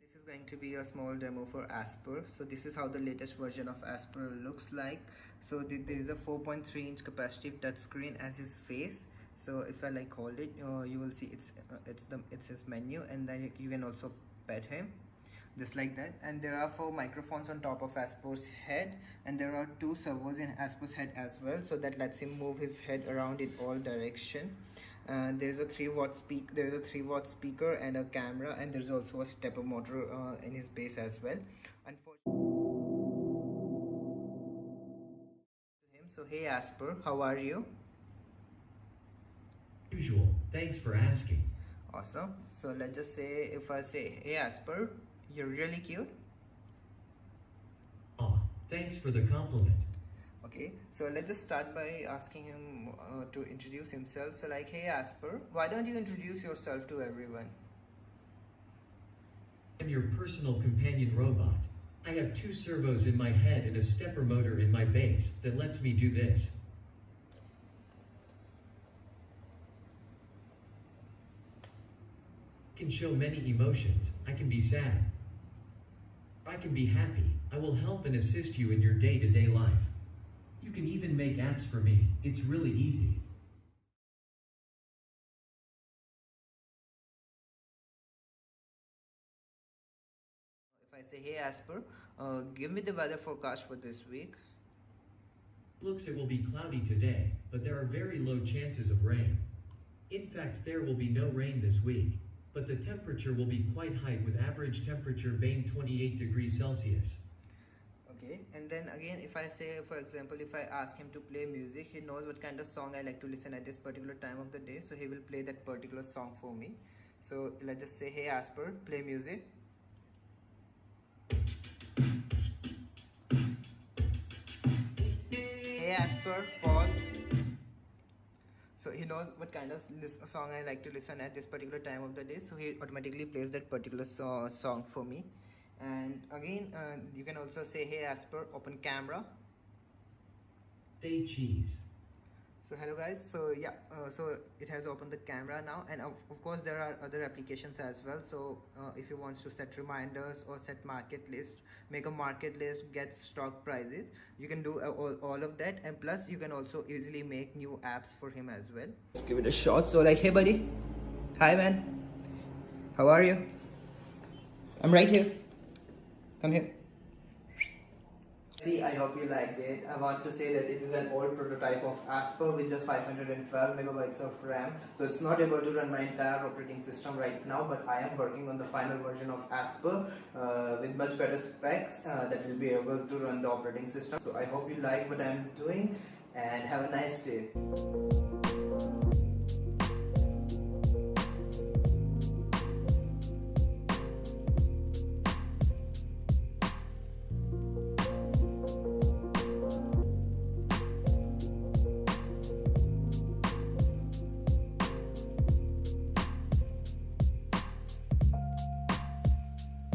This is going to be a small demo for Asper. So this is how the latest version of Asper looks like. So there is a 4.3-inch capacitive touchscreen as his face. So if I like hold it, you will see it's his menu, and then you can also pet him just like that. And there are 4 microphones on top of Asper's head, and there are 2 servos in Asper's head as well, so that lets him move his head around in all direction. There's a 3-watt speaker and a camera, and there's also a stepper motor in his base as well. So hey Asper, how are you? Usual. Thanks for asking. Awesome. So let's just say, if I say hey Asper, you're really cute. Aw, thanks for the compliment. Okay, so let's just start by asking him to introduce himself. So like, hey Asper, why don't you introduce yourself to everyone? I'm your personal companion robot. I have 2 servos in my head and a stepper motor in my base that lets me do this. I can show many emotions. I can be sad. I can be happy. I will help and assist you in your day-to-day life. You can even make apps for me. It's really easy. If I say, hey Asper, give me the weather forecast for this week. Looks it will be cloudy today, but there are very low chances of rain. In fact, there will be no rain this week, but the temperature will be quite high with average temperature being 28 degrees Celsius. Okay, and then again, if I say, for example, if I ask him to play music, he knows what kind of song I like to listen at this particular time of the day, so he will play that particular song for me. So let's just say, hey Asper, play music. Hey Asper, pause. So he knows what kind of song I like to listen at this particular time of the day, so he automatically plays that particular song for me. And again, you can also say, hey Asper, open camera. Say cheese. So hello guys, so yeah, so it has opened the camera now, and of course there are other applications as well. So if you want to set reminders or set market list, make a market list, get stock prices, you can do all of that. And plus you can also easily make new apps for him as well. Let's give it a shot. So like, hey buddy, hi man, how are you? I'm right here, come here. See, I hope you liked it. I want to say that it is an old prototype of Asper with just 512 megabytes of RAM. So it's not able to run my entire operating system right now, but I am working on the final version of Asper with much better specs that will be able to run the operating system. So I hope you like what I'm doing, and have a nice day.